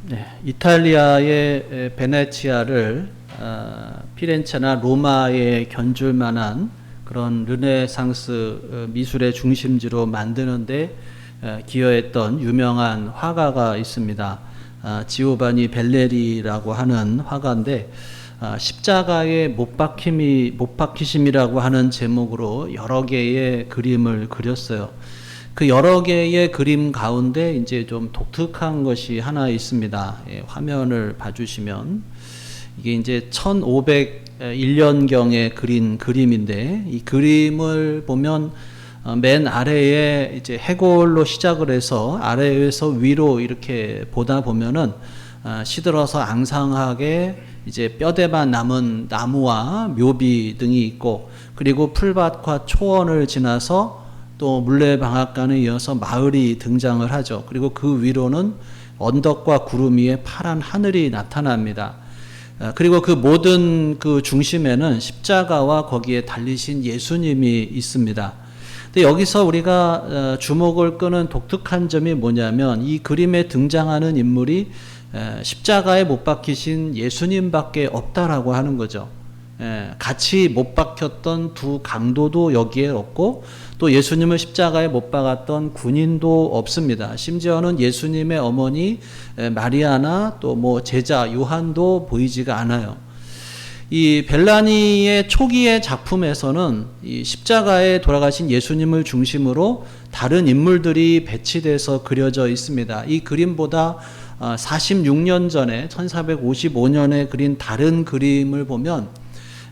네. 이탈리아의 베네치아를 피렌체나 로마에 견줄 만한 그런 르네상스 미술의 중심지로 만드는데 기여했던 유명한 화가가 있습니다. 지오바니 벨레리라고 하는 화가인데 십자가의 못 박히심이라고 하는 제목으로 여러 개의 그림을 그렸어요. 그 여러 개의 그림 가운데 이제 좀 독특한 것이 하나 있습니다. 화면을 봐주시면 이게 이제 1501년경에 그린 그림인데, 이 그림을 보면 맨 아래에 이제 해골로 시작을 해서 아래에서 위로 이렇게 보다 보면은 시들어서 앙상하게 이제 뼈대만 남은 나무와 묘비 등이 있고, 그리고 풀밭과 초원을 지나서 또 물레방앗간에 이어서 마을이 등장을 하죠. 그리고 그 위로는 언덕과 구름 위에 파란 하늘이 나타납니다. 그리고 그 모든 그 중심에는 십자가와 거기에 달리신 예수님이 있습니다. 근데 여기서 우리가 주목을 끄는 독특한 점이 뭐냐면, 이 그림에 등장하는 인물이 십자가에 못 박히신 예수님밖에 없다라고 하는 거죠. 같이 못 박혔던 두 강도도 여기에 없고, 또 예수님을 십자가에 못 박았던 군인도 없습니다. 심지어는 예수님의 어머니 마리아나 또 뭐 제자 요한도 보이지가 않아요. 이 벨라니의 초기의 작품에서는 이 십자가에 돌아가신 예수님을 중심으로 다른 인물들이 배치돼서 그려져 있습니다. 이 그림보다 46년 전에 1455년에 그린 다른 그림을 보면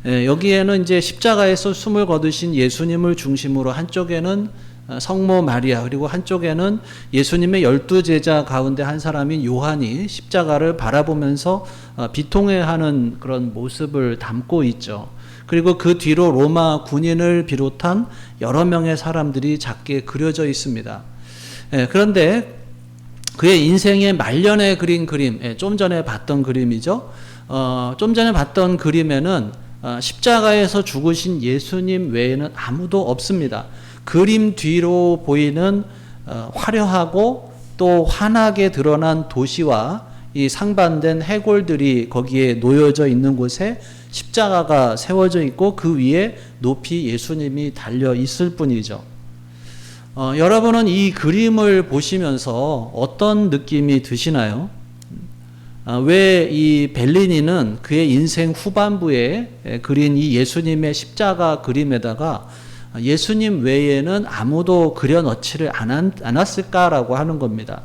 여기에는 이제 십자가에서 숨을 거두신 예수님을 중심으로 한쪽에는 성모 마리아, 그리고 한쪽에는 예수님의 12제자 가운데 한 사람인 요한이 십자가를 바라보면서 비통해하는 그런 모습을 담고 있죠. 그리고 그 뒤로 로마 군인을 비롯한 여러 명의 사람들이 작게 그려져 있습니다. 그런데 그의 인생의 말년에 그린 그림, 좀 전에 봤던 그림이죠. 좀 전에 봤던 그림에는 십자가에서 죽으신 예수님 외에는 아무도 없습니다. 그림 뒤로 보이는 화려하고 또 환하게 드러난 도시와 이 상반된 해골들이 거기에 놓여져 있는 곳에 십자가가 세워져 있고, 그 위에 높이 예수님이 달려 있을 뿐이죠. 여러분은 이 그림을 보시면서 어떤 느낌이 드시나요? 왜 이 벨리니는 그의 인생 후반부에 그린 이 예수님의 십자가 그림에다가 예수님 외에는 아무도 그려넣지를 않았을까라고 하는 겁니다.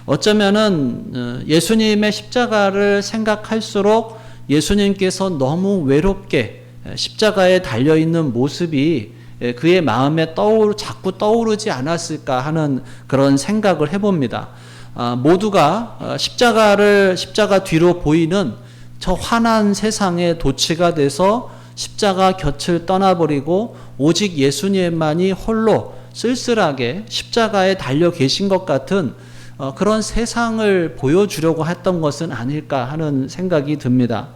어쩌면은 예수님의 십자가를 생각할수록 예수님께서 너무 외롭게 십자가에 달려있는 모습이 그의 마음에 자꾸 떠오르지 않았을까 하는 그런 생각을 해봅니다. 모두가 십자가 뒤로 보이는 저 환한 세상에 도취가 돼서 십자가 곁을 떠나버리고 오직 예수님만이 홀로 쓸쓸하게 십자가에 달려 계신 것 같은 그런 세상을 보여주려고 했던 것은 아닐까 하는 생각이 듭니다.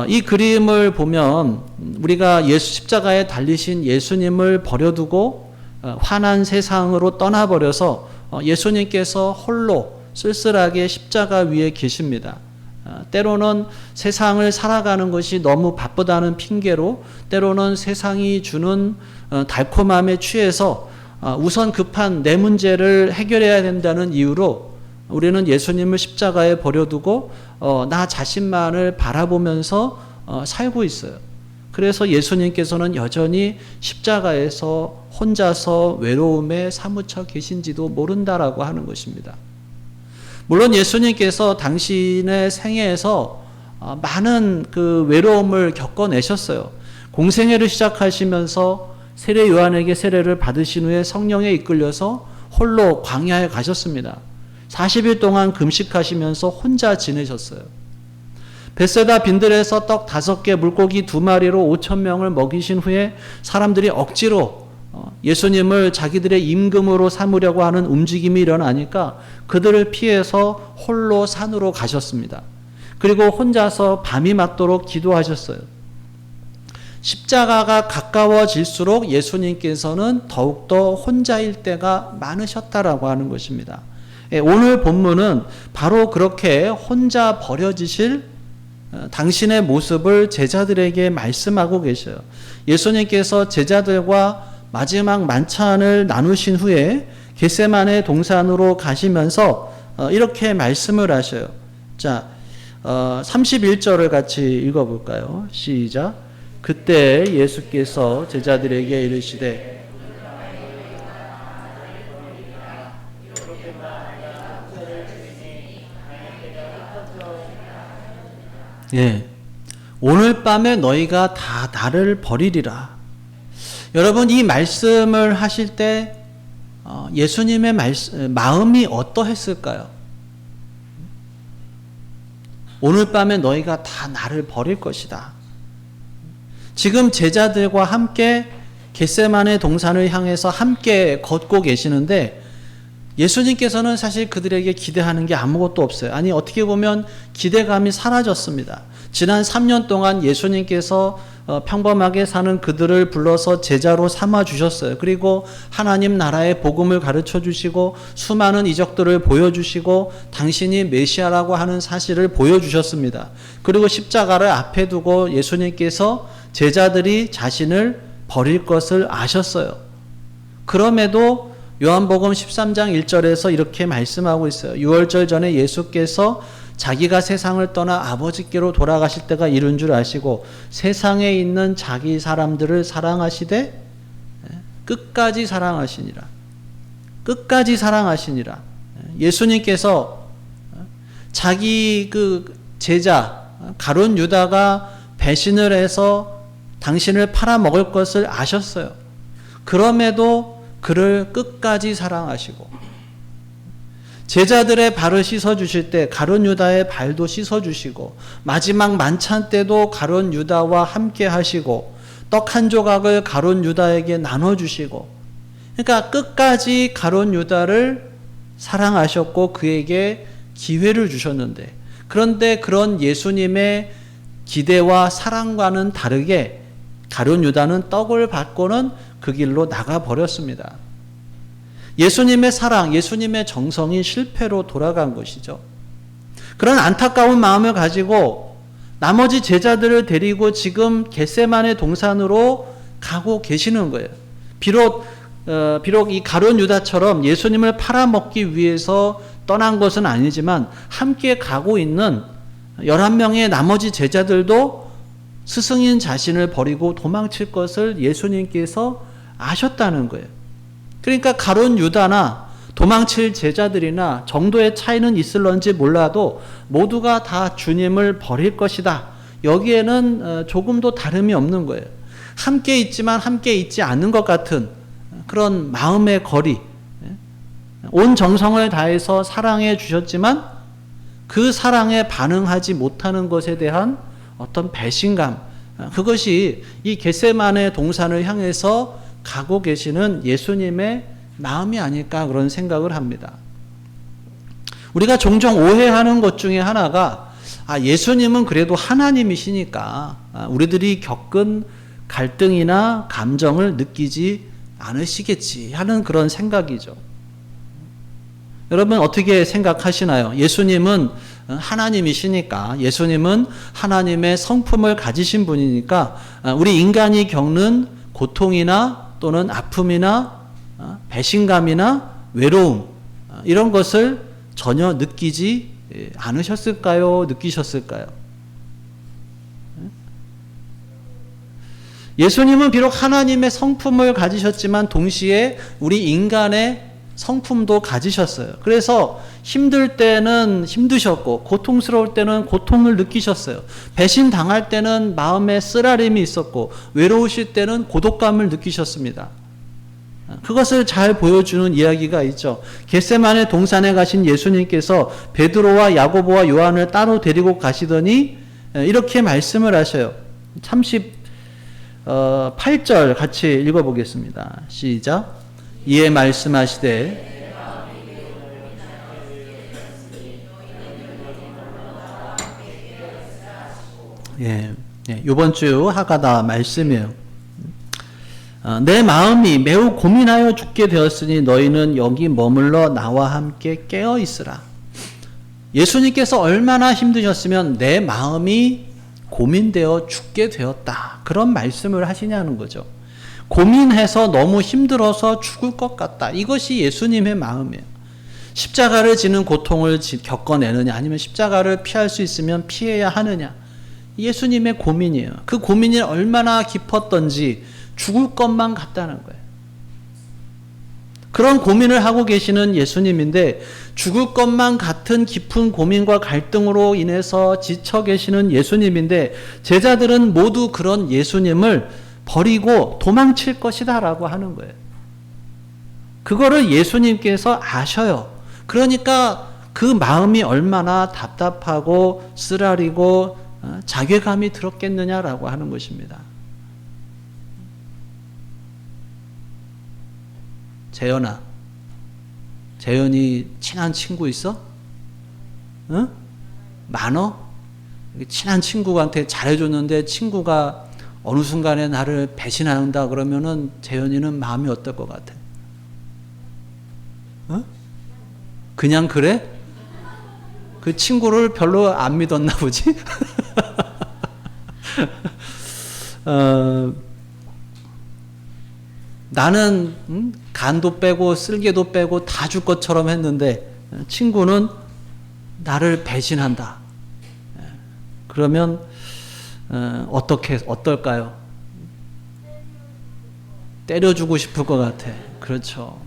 이 그림을 보면 우리가 십자가에 달리신 예수님을 버려두고 환한 세상으로 떠나버려서 예수님께서 홀로 쓸쓸하게 십자가 위에 계십니다. 때로는 세상을 살아가는 것이 너무 바쁘다는 핑계로, 때로는 세상이 주는 달콤함에 취해서 우선 급한 내 문제를 해결해야 된다는 이유로 우리는 예수님을 십자가에 버려두고 나 자신만을 바라보면서 살고 있어요. 그래서 예수님께서는 여전히 십자가에서 혼자서 외로움에 사무쳐 계신지도 모른다라고 하는 것입니다. 물론 예수님께서 당신의 생애에서 많은 그 외로움을 겪어내셨어요. 공생애를 시작하시면서 세례 요한에게 세례를 받으신 후에 성령에 이끌려서 홀로 광야에 가셨습니다. 40일 동안 금식하시면서 혼자 지내셨어요. 벳세다 빈들에서 떡 5개, 물고기 2마리로 5,000명을 먹이신 후에 사람들이 억지로 예수님을 자기들의 임금으로 삼으려고 하는 움직임이 일어나니까 그들을 피해서 홀로 산으로 가셨습니다. 그리고 혼자서 밤이 맞도록 기도하셨어요. 십자가가 가까워질수록 예수님께서는 더욱더 혼자일 때가 많으셨다라고 하는 것입니다. 오늘 본문은 바로 그렇게 혼자 버려지실 당신의 모습을 제자들에게 말씀하고 계셔요. 예수님께서 제자들과 마지막 만찬을 나누신 후에 겟세마네 동산으로 가시면서 이렇게 말씀을 하셔요. 자, 31절을 같이 읽어볼까요? 시작. 그때 예수께서 제자들에게 이르시되 예, 오늘 밤에 너희가 다 나를 버리리라. 여러분, 이 말씀을 하실 때 예수님의 마음이 어떠했을까요? 오늘 밤에 너희가 다 나를 버릴 것이다. 지금 제자들과 함께 겟세마네 동산을 향해서 함께 걷고 계시는데 예수님께서는 사실 그들에게 기대하는 게 아무것도 없어요. 아니, 어떻게 보면 기대감이 사라졌습니다. 지난 3년 동안 예수님께서 평범하게 사는 그들을 불러서 제자로 삼아 주셨어요. 그리고 하나님 나라의 복음을 가르쳐 주시고 수많은 이적들을 보여주시고 당신이 메시아라고 하는 사실을 보여주셨습니다. 그리고 십자가를 앞에 두고 예수님께서 제자들이 자신을 버릴 것을 아셨어요. 그럼에도 요한복음 13장 1절에서 이렇게 말씀하고 있어요. 유월절 전에 예수께서 자기가 세상을 떠나 아버지께로 돌아가실 때가 이른 줄 아시고 세상에 있는 자기 사람들을 사랑하시되 끝까지 사랑하시니라. 끝까지 사랑하시니라. 예수님께서 자기 그 제자 가룟 유다가 배신을 해서 당신을 팔아먹을 것을 아셨어요. 그럼에도 그를 끝까지 사랑하시고 제자들의 발을 씻어주실 때 가룟 유다의 발도 씻어주시고 마지막 만찬 때도 가룟 유다와 함께 하시고 떡 한 조각을 가룟 유다에게 나눠주시고 그러니까 끝까지 가룟 유다를 사랑하셨고 그에게 기회를 주셨는데 그런데 그런 예수님의 기대와 사랑과는 다르게 가룟 유다는 떡을 받고는 그 길로 나가버렸습니다. 예수님의 사랑, 예수님의 정성이 실패로 돌아간 것이죠. 그런 안타까운 마음을 가지고 나머지 제자들을 데리고 지금 겟세마네 동산으로 가고 계시는 거예요. 비록 이 가룟 유다처럼 예수님을 팔아먹기 위해서 떠난 것은 아니지만 함께 가고 있는 11명의 나머지 제자들도 스승인 자신을 버리고 도망칠 것을 예수님께서 아셨다는 거예요. 그러니까 가룟 유다나 도망칠 제자들이나 정도의 차이는 있을런지 몰라도 모두가 다 주님을 버릴 것이다. 여기에는 조금도 다름이 없는 거예요. 함께 있지만 함께 있지 않는 것 같은 그런 마음의 거리. 온 정성을 다해서 사랑해 주셨지만 그 사랑에 반응하지 못하는 것에 대한 어떤 배신감. 그것이 이 겟세마네 동산을 향해서 가고 계시는 예수님의 마음이 아닐까 그런 생각을 합니다. 우리가 종종 오해하는 것 중에 하나가 예수님은 그래도 하나님이시니까 우리들이 겪은 갈등이나 감정을 느끼지 않으시겠지 하는 그런 생각이죠. 여러분 어떻게 생각하시나요? 예수님은 하나님이시니까 예수님은 하나님의 성품을 가지신 분이니까 우리 인간이 겪는 고통이나 또는 아픔이나 배신감이나 외로움 이런 것을 전혀 느끼지 않으셨을까요? 느끼셨을까요? 예수님은 비록 하나님의 성품을 가지셨지만 동시에 우리 인간의 성품도 가지셨어요. 그래서 힘들 때는 힘드셨고 고통스러울 때는 고통을 느끼셨어요. 배신당할 때는 마음에 쓰라림이 있었고 외로우실 때는 고독감을 느끼셨습니다. 그것을 잘 보여주는 이야기가 있죠. 겟세마네 동산에 가신 예수님께서 베드로와 야고보와 요한을 따로 데리고 가시더니 이렇게 말씀을 하셔요. 38절 같이 읽어보겠습니다. 시작. 이에 말씀하시되 이번 주 하가다 말씀이에요. 내 마음이 매우 고민하여 죽게 되었으니 너희는 여기 머물러 나와 함께 깨어 있으라. 예수님께서 얼마나 힘드셨으면 내 마음이 고민되어 죽게 되었다. 그런 말씀을 하시냐는 거죠. 고민해서 너무 힘들어서 죽을 것 같다. 이것이 예수님의 마음이에요. 십자가를 지는 고통을 겪어내느냐 아니면 십자가를 피할 수 있으면 피해야 하느냐. 예수님의 고민이에요. 그 고민이 얼마나 깊었던지 죽을 것만 같다는 거예요. 그런 고민을 하고 계시는 예수님인데 죽을 것만 같은 깊은 고민과 갈등으로 인해서 지쳐 계시는 예수님인데 제자들은 모두 그런 예수님을 버리고 도망칠 것이다 라고 하는 거예요. 그거를 예수님께서 아셔요. 그러니까 그 마음이 얼마나 답답하고 쓰라리고 자괴감이 들었겠느냐라고 하는 것입니다. 재현아, 재현이 친한 친구 있어? 응? 많어? 친한 친구한테 잘해줬는데 친구가 어느 순간에 나를 배신한다 그러면은 재현이는 마음이 어떨 것 같아? 어? 그냥 그래? 그 친구를 별로 안 믿었나 보지? 나는 간도 빼고 쓸개도 빼고 다 줄 것처럼 했는데 친구는 나를 배신한다. 그러면 어떨까요? 때려주고 싶을 것 같아. 그렇죠.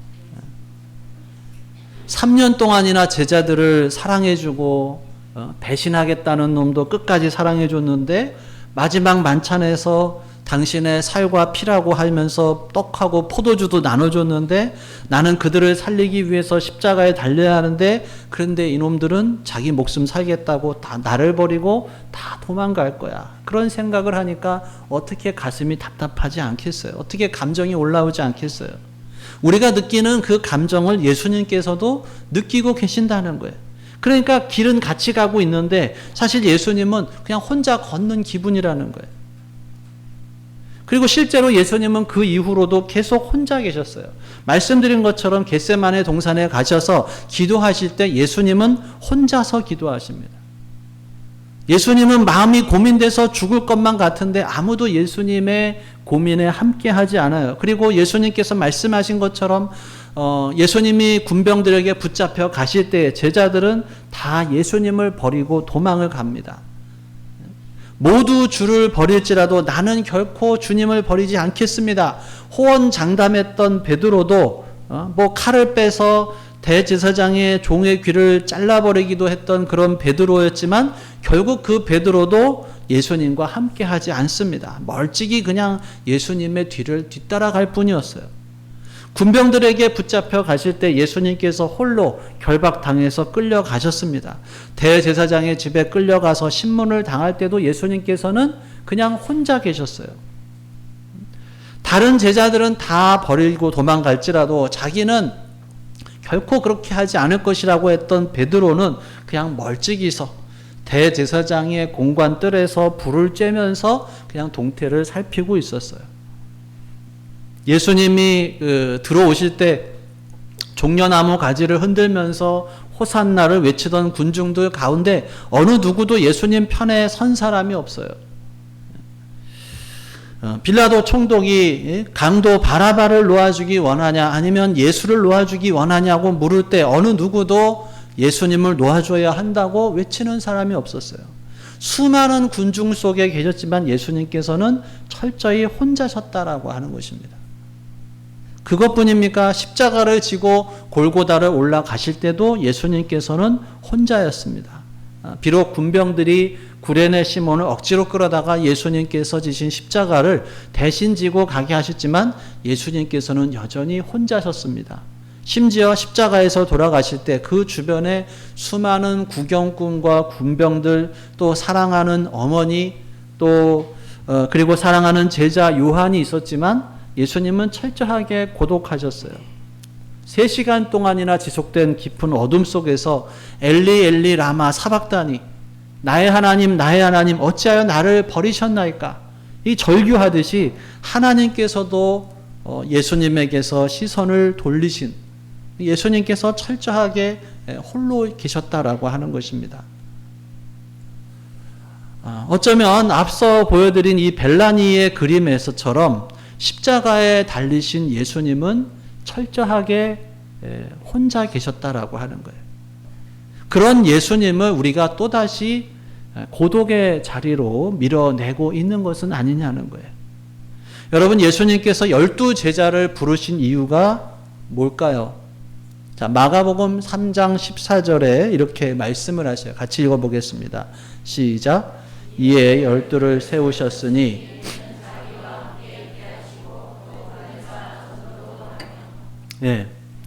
3년 동안이나 제자들을 사랑해주고 배신하겠다는 놈도 끝까지 사랑해줬는데 마지막 만찬에서 당신의 살과 피라고 하면서 떡하고 포도주도 나눠줬는데 나는 그들을 살리기 위해서 십자가에 달려야 하는데 그런데 이놈들은 자기 목숨 살겠다고 다 나를 버리고 다 도망갈 거야. 그런 생각을 하니까 어떻게 가슴이 답답하지 않겠어요? 어떻게 감정이 올라오지 않겠어요? 우리가 느끼는 그 감정을 예수님께서도 느끼고 계신다는 거예요. 그러니까 길은 같이 가고 있는데 사실 예수님은 그냥 혼자 걷는 기분이라는 거예요. 그리고 실제로 예수님은 그 이후로도 계속 혼자 계셨어요. 말씀드린 것처럼 겟세마네 동산에 가셔서 기도하실 때 예수님은 혼자서 기도하십니다. 예수님은 마음이 고민돼서 죽을 것만 같은데 아무도 예수님의 고민에 함께하지 않아요. 그리고 예수님께서 말씀하신 것처럼 예수님이 군병들에게 붙잡혀 가실 때 제자들은 다 예수님을 버리고 도망을 갑니다. 모두 주를 버릴지라도 나는 결코 주님을 버리지 않겠습니다. 호언장담했던 베드로도 칼을 빼서 대제사장의 종의 귀를 잘라버리기도 했던 그런 베드로였지만 결국 그 베드로도 예수님과 함께하지 않습니다. 멀찍이 그냥 예수님의 뒤를 뒤따라갈 뿐이었어요. 군병들에게 붙잡혀 가실 때 예수님께서 홀로 결박당해서 끌려가셨습니다. 대제사장의 집에 끌려가서 신문을 당할 때도 예수님께서는 그냥 혼자 계셨어요. 다른 제자들은 다 버리고 도망갈지라도 자기는 결코 그렇게 하지 않을 것이라고 했던 베드로는 그냥 멀찍이서 대제사장의 공관 뜰에서 불을 쬐면서 그냥 동태를 살피고 있었어요. 예수님이 들어오실 때 종려나무 가지를 흔들면서 호산나를 외치던 군중들 가운데 어느 누구도 예수님 편에 선 사람이 없어요. 빌라도 총독이 강도 바라바를 놓아주기 원하냐 아니면 예수를 놓아주기 원하냐고 물을 때 어느 누구도 예수님을 놓아줘야 한다고 외치는 사람이 없었어요. 수많은 군중 속에 계셨지만 예수님께서는 철저히 혼자셨다라고 하는 것입니다. 그것뿐입니까? 십자가를 지고 골고다를 올라가실 때도 예수님께서는 혼자였습니다. 비록 군병들이 구레네 시몬을 억지로 끌어다가 예수님께서 지신 십자가를 대신 지고 가게 하셨지만 예수님께서는 여전히 혼자셨습니다. 심지어 십자가에서 돌아가실 때 그 주변에 수많은 구경꾼과 군병들 또 사랑하는 어머니 또 그리고 사랑하는 제자 요한이 있었지만 예수님은 철저하게 고독하셨어요. 3시간 동안이나 지속된 깊은 어둠 속에서 엘리 엘리 라마 사박다니 나의 하나님 어찌하여 나를 버리셨나이까 이 절규하듯이 하나님께서도 예수님에게서 시선을 돌리신, 예수님께서 철저하게 홀로 계셨다라고 하는 것입니다. 어쩌면 앞서 보여드린 이 벨라니의 그림에서처럼 십자가에 달리신 예수님은 철저하게 혼자 계셨다라고 하는 거예요. 그런 예수님을 우리가 또다시 고독의 자리로 밀어내고 있는 것은 아니냐는 거예요. 여러분, 예수님께서 12제자를 부르신 이유가 뭘까요? 자, 마가복음 3장 14절에 이렇게 말씀을 하세요. 같이 읽어보겠습니다. 시작. 이에 12를 세우셨으니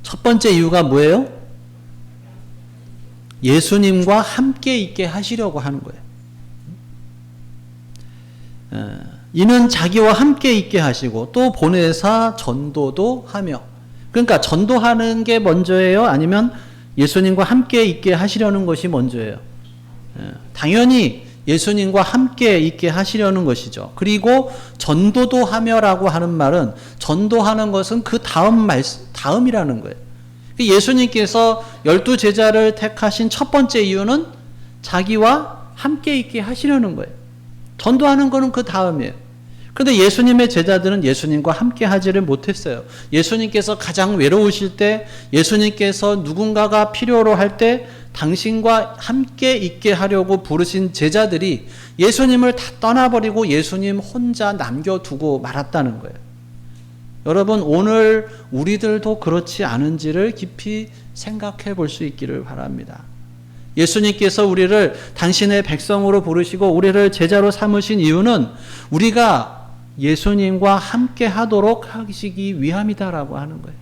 첫 번째 이유가 뭐예요? 예수님과 함께 있게 하시려고 하는 거예요. 이는 자기와 함께 있게 하시고 또 보내사 전도도 하며, 그러니까 전도하는 게 먼저예요? 아니면 예수님과 함께 있게 하시려는 것이 먼저예요? 당연히 예수님과 함께 있게 하시려는 것이죠. 그리고 전도도 하며라고 하는 말은, 전도하는 것은 그 다음이라는 거예요. 예수님께서 12제자를 택하신 첫 번째 이유는 자기와 함께 있게 하시려는 거예요. 전도하는 것은 그 다음이에요. 그런데 예수님의 제자들은 예수님과 함께 하지를 못했어요. 예수님께서 가장 외로우실 때, 예수님께서 누군가가 필요로 할 때 당신과 함께 있게 하려고 부르신 제자들이 예수님을 다 떠나버리고 예수님 혼자 남겨두고 말았다는 거예요. 여러분, 오늘 우리들도 그렇지 않은지를 깊이 생각해 볼 수 있기를 바랍니다. 예수님께서 우리를 당신의 백성으로 부르시고 우리를 제자로 삼으신 이유는 우리가 예수님과 함께 하도록 하시기 위함이다라고 하는 거예요.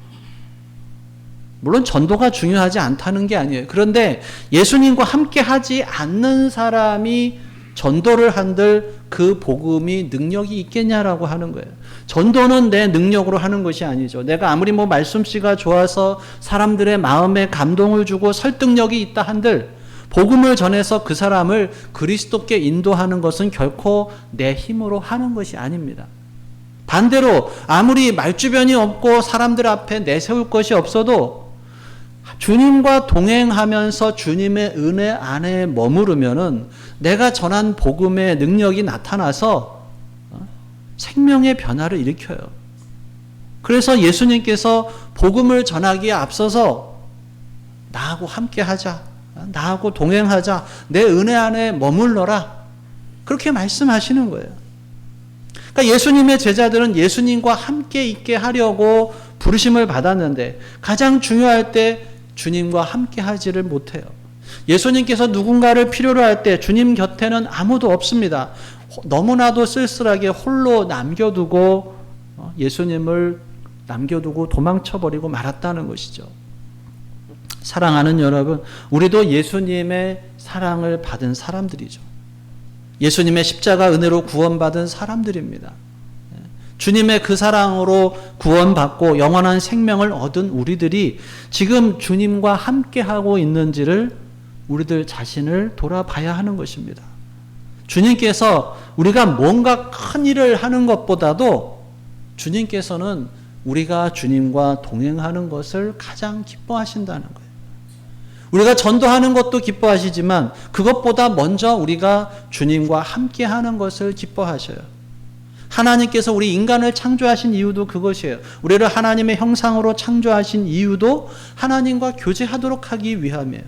물론 전도가 중요하지 않다는 게 아니에요. 그런데 예수님과 함께 하지 않는 사람이 전도를 한들 그 복음이 능력이 있겠냐라고 하는 거예요. 전도는 내 능력으로 하는 것이 아니죠. 내가 아무리 말씀씨가 좋아서 사람들의 마음에 감동을 주고 설득력이 있다 한들 복음을 전해서 그 사람을 그리스도께 인도하는 것은 결코 내 힘으로 하는 것이 아닙니다. 반대로 아무리 말주변이 없고 사람들 앞에 내세울 것이 없어도 주님과 동행하면서 주님의 은혜 안에 머무르면은 내가 전한 복음의 능력이 나타나서 생명의 변화를 일으켜요. 그래서 예수님께서 복음을 전하기에 앞서서 나하고 함께 하자, 나하고 동행하자, 내 은혜 안에 머물러라, 그렇게 말씀하시는 거예요. 그러니까 예수님의 제자들은 예수님과 함께 있게 하려고 부르심을 받았는데 가장 중요할 때 주님과 함께 하지를 못해요. 예수님께서 누군가를 필요로 할 때 주님 곁에는 아무도 없습니다. 너무나도 쓸쓸하게 홀로 남겨두고 예수님을 남겨두고 도망쳐버리고 말았다는 것이죠. 사랑하는 여러분, 우리도 예수님의 사랑을 받은 사람들이죠. 예수님의 십자가 은혜로 구원받은 사람들입니다. 주님의 그 사랑으로 구원받고 영원한 생명을 얻은 우리들이 지금 주님과 함께하고 있는지를 우리들 자신을 돌아봐야 하는 것입니다. 주님께서 우리가 뭔가 큰 일을 하는 것보다도 주님께서는 우리가 주님과 동행하는 것을 가장 기뻐하신다는 거예요. 우리가 전도하는 것도 기뻐하시지만 그것보다 먼저 우리가 주님과 함께하는 것을 기뻐하셔요. 하나님께서 우리 인간을 창조하신 이유도 그것이에요. 우리를 하나님의 형상으로 창조하신 이유도 하나님과 교제하도록 하기 위함이에요.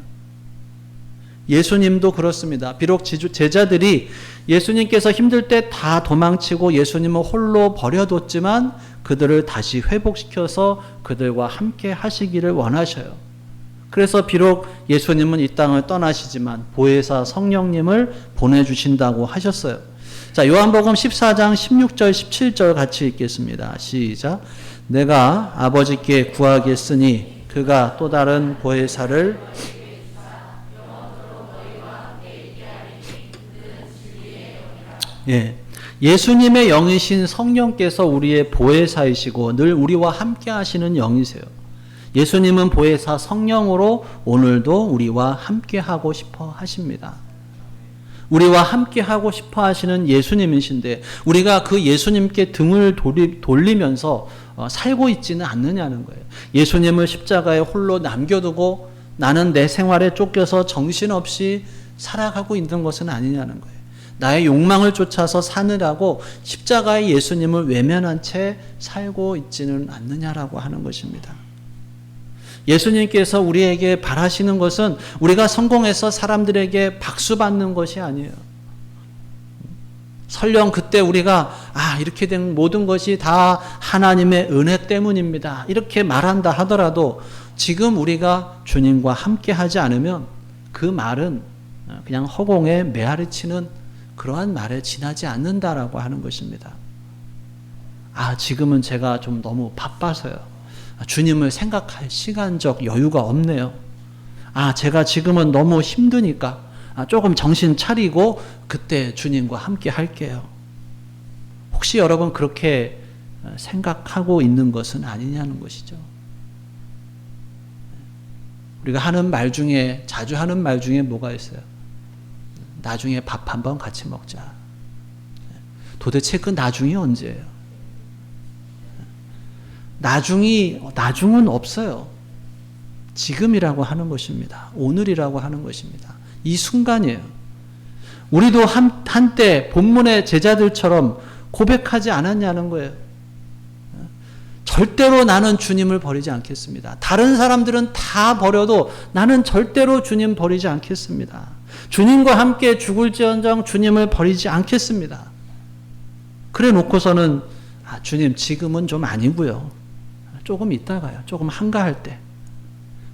예수님도 그렇습니다. 비록 제자들이 예수님께서 힘들 때 다 도망치고 예수님을 홀로 버려뒀지만 그들을 다시 회복시켜서 그들과 함께 하시기를 원하셔요. 그래서 비록 예수님은 이 땅을 떠나시지만 보혜사 성령님을 보내주신다고 하셨어요. 자, 요한복음 14장 16절 17절 같이 읽겠습니다. 시작. 내가 아버지께 구하겠으니 그가 또 다른 보혜사를 예수님의 영이신 성령께서 우리의 보혜사이시고 늘 우리와 함께 하시는 영이세요. 예수님은 보혜사 성령으로 오늘도 우리와 함께 하고 싶어 하십니다. 우리와 함께 하고 싶어 하시는 예수님이신데 우리가 그 예수님께 등을 돌리면서 살고 있지는 않느냐는 거예요. 예수님을 십자가에 홀로 남겨두고 나는 내 생활에 쫓겨서 정신없이 살아가고 있는 것은 아니냐는 거예요. 나의 욕망을 쫓아서 사느라고 십자가의 예수님을 외면한 채 살고 있지는 않느냐라고 하는 것입니다. 예수님께서 우리에게 바라시는 것은 우리가 성공해서 사람들에게 박수 받는 것이 아니에요. 설령 그때 우리가 이렇게 된 모든 것이 다 하나님의 은혜 때문입니다, 이렇게 말한다 하더라도 지금 우리가 주님과 함께 하지 않으면 그 말은 그냥 허공에 메아리 치는 그러한 말에 지나지 않는다라고 하는 것입니다. 지금은 제가 좀 너무 바빠서요. 주님을 생각할 시간적 여유가 없네요. 제가 지금은 너무 힘드니까 조금 정신 차리고 그때 주님과 함께 할게요. 혹시 여러분 그렇게 생각하고 있는 것은 아니냐는 것이죠. 우리가 하는 말 중에, 자주 하는 말 중에 뭐가 있어요? 나중에 밥 한번 같이 먹자. 도대체 그 나중이 언제예요? 나중은 없어요. 지금이라고 하는 것입니다. 오늘이라고 하는 것입니다. 이 순간이에요. 우리도 한때 본문의 제자들처럼 고백하지 않았냐는 거예요. 절대로 나는 주님을 버리지 않겠습니다. 다른 사람들은 다 버려도 나는 절대로 주님 버리지 않겠습니다. 주님과 함께 죽을지언정 주님을 버리지 않겠습니다. 그래 놓고서는 주님 지금은 좀 아니고요. 조금 있다가요. 조금 한가할 때.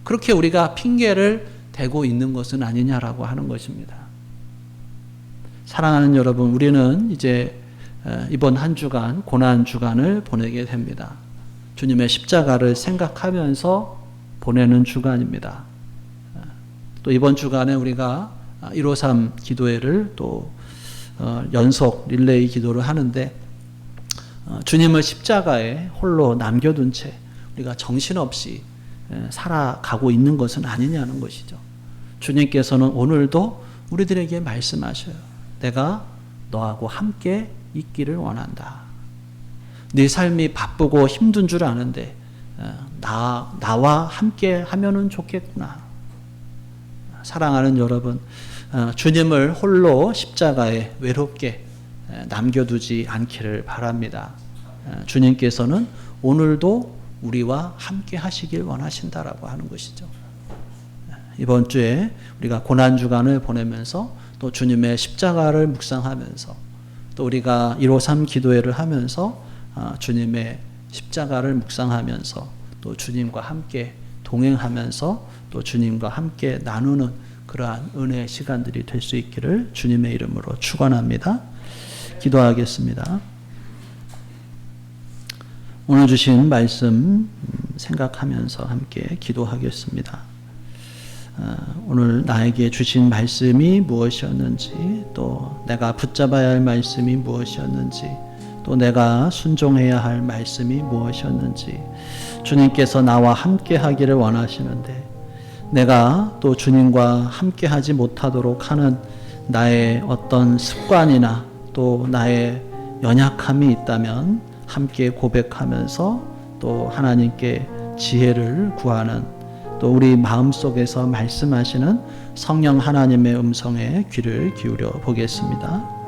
그렇게 우리가 핑계를 대고 있는 것은 아니냐라고 하는 것입니다. 사랑하는 여러분, 우리는 이제 이번 한 주간 고난 주간을 보내게 됩니다. 주님의 십자가를 생각하면서 보내는 주간입니다. 또 이번 주간에 우리가 153 기도회를 또 연속 릴레이 기도를 하는데 주님을 십자가에 홀로 남겨둔 채 우리가 정신없이 살아가고 있는 것은 아니냐는 것이죠. 주님께서는 오늘도 우리들에게 말씀하셔요. 내가 너하고 함께 있기를 원한다. 네 삶이 바쁘고 힘든 줄 아는데 나와 함께 하면은 좋겠구나. 사랑하는 여러분, 주님을 홀로 십자가에 외롭게 남겨두지 않기를 바랍니다. 주님께서는 오늘도 우리와 함께 하시길 원하신다라고 하는 것이죠. 이번 주에 우리가 고난주간을 보내면서 또 주님의 십자가를 묵상하면서 또 우리가 153 기도회를 하면서 주님의 십자가를 묵상하면서 또 주님과 함께 동행하면서 또 주님과 함께 나누는 그러한 은혜의 시간들이 될 수 있기를 주님의 이름으로 축원합니다. 기도하겠습니다. 오늘 주신 말씀 생각하면서 함께 기도하겠습니다. 오늘 나에게 주신 말씀이 무엇이었는지, 또 내가 붙잡아야 할 말씀이 무엇이었는지, 또 내가 순종해야 할 말씀이 무엇이었는지 주님께서 나와 함께 하기를 원하시는데 내가 또 주님과 함께 하지 못하도록 하는 나의 어떤 습관이나 또 나의 연약함이 있다면 함께 고백하면서 또 하나님께 지혜를 구하는, 또 우리 마음속에서 말씀하시는 성령 하나님의 음성에 귀를 기울여 보겠습니다.